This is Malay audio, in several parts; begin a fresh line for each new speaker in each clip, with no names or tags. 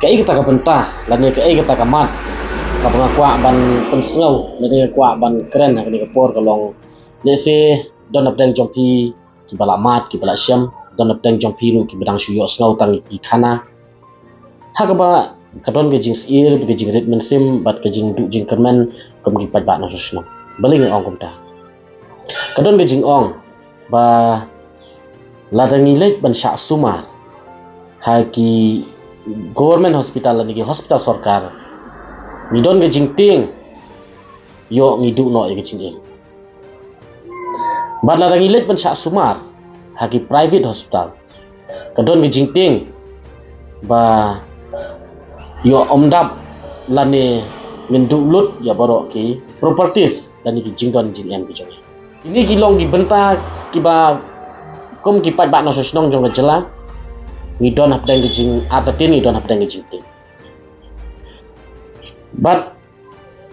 Kai kita ka pentah, lan kai kita ka mat, ka pengakwa ban pensengau, lan kwa ban keren ka ni kapor kalong. Lese don ap deng jompi ki bala mat ki bala syam, don ap deng jompi ru ki bedang syuyo sengau tang ki khana. Ha ka ba kadon ke jing ir ke jing rit mensim bat ke jing du jing kermen kum ki pat ba na susno. Baling ong kum ta. Kadon ke jing ong ba ladangi leit ban syak sumar. Ha ki government hospital lagi hospital sarkar ni don ke jing ting yo ngidu no ke jing in bat la rangilet ban syak sumar haki private hospital kadon ke jing ting ba yo omdap lane ngendu lut ya borok ki properties dan ki jing don jing en ki ini kilong ki benta ki ba kom ki pat ba no susnong jong jela ni don hap deng jing atatin ni don hap deng jing ting but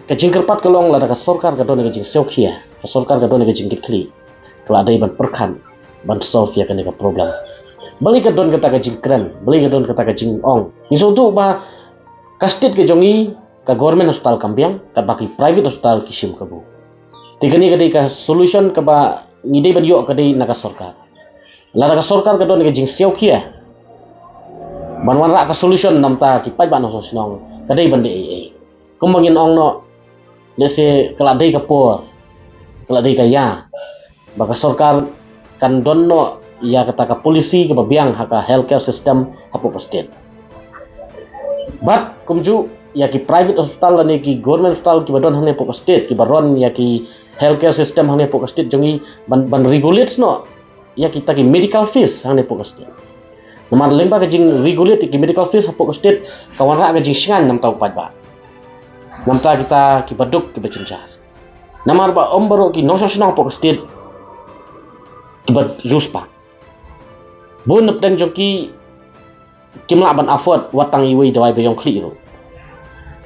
ke jing kerpat kelong la ka sarkar ka don ke jing seukhia ka sarkar ka don ke jing kitli kala dai ban perkhan ban solve ya ka problem bali ka don ka jing kren bali ka don ka jing ong ni so tu ba ka state ke jongi ka government hospital kambiang ka baki private hospital kisim ka bu tigani ka dai ka solution ka ba ngidai ban yo ka dai na ka sarkar la ka sarkar ka don ke jing seukhia banwan ra ka solution namta ki pai ban no sosnong kadai bande ai kumbangin ong no lese kala dai kapor kala dai kaya baka sarkar kan donno ya kata ka polisi ke babiang haka healthcare system hapo state but kumju ya ki private hospital lane ki government hospital ki badon hane po state ki baron ya ki healthcare system hane po state jongi ban regulates no ya kita ki medical fees hane po state Namar lemba ka jing regulate ki medical fees hapo ka state kawan ra ka jing singan nam tau pat ba. Nam ta kita ki baduk ki becencar. Namar ba ombaro ki no sosnang hapo ka state ki bad ruspa. Bun nap deng joki kimla ban afford watang iwi dawai bayong kli ro.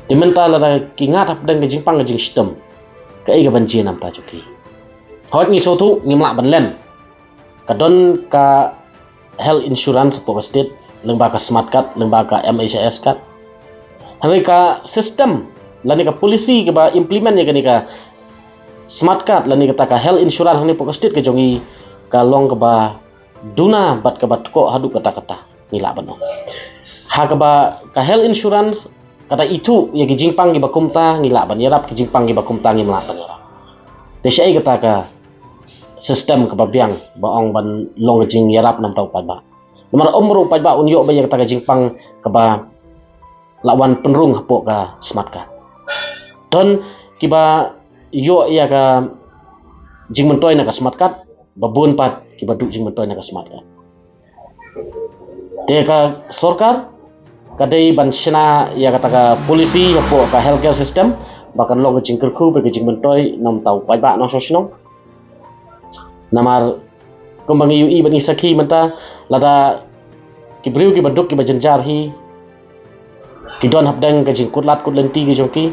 Dimenta la ki ngat hap deng ka jing pang ka jing system. Ka ai ka banji nam ta joki. Hot ni sotu ngimla ban lem. Kadon ka health insurance po state lembaga smart card lembaga MHS card hari ka system lani ka polisi ke ba implement ni ka smart card lani ka health insurance ni po state ke jongi ka long ke ba duna bat ke bat ko hadu kata nila bano ha ka ba ka health insurance kata itu ya ki jingpang ki bakumta nila ban yarap ki jingpang ki bakumta ngi mla ban yarap te syai kata ka sistem kebabiang baong ban long jing yarap nam tau padba nomor umru padba unyo ba yang taga jingpang keba lawan penrung hapo ka smart card don kiba yo ya ka jing mentoy na ka smart card babun pat kiba du jing mentoy na ka smart card te ka sarkar kadai ban sina ya kata ka polisi hapo ka healthcare system bahkan long jing kerku be jing mentoy nam tau padba no sosno namar kumbangi UI bani sakhi menta lada kibriu ki baduk ki bajanjar hi ki don hapdang ka jing kutlat kut lenti ki jongki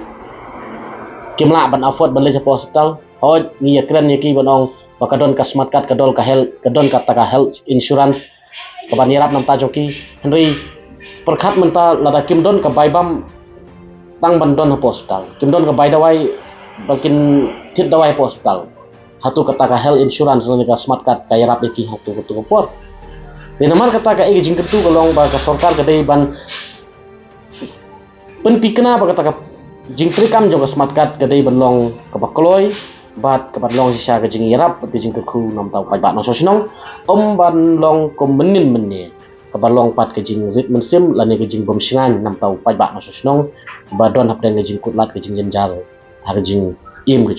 kimla ban afford ban le hospital hoj ni yakran ni ki banong bakadon ka smart card kadol ka health kadon ka ta health insurance ka ban yarap nam ta jongki henry perkhat menta lada kim don ka baibam tang ban don hospital kim don ka baidawai bakin tit dawai hospital hatu kata ka health insurance ni ka smart card kaya rap iki hatu kutu kupor di namar kata ka igi jingketu kalong ba ka sarkar kadai ban pentikna ba kata ka jingtrikam jong smart card kadai ban long ka bakloy bat ka ban long sisa ka jing yarap pati jingkeku nam tau pai ba no sosnong ban long ko menin menni ka ban long pat ka jing rit mensim lani ka jing bom singan nam tau pai ba no sosnong ba don hap deng ka jing kutlat ka jing jenjal har jing im ka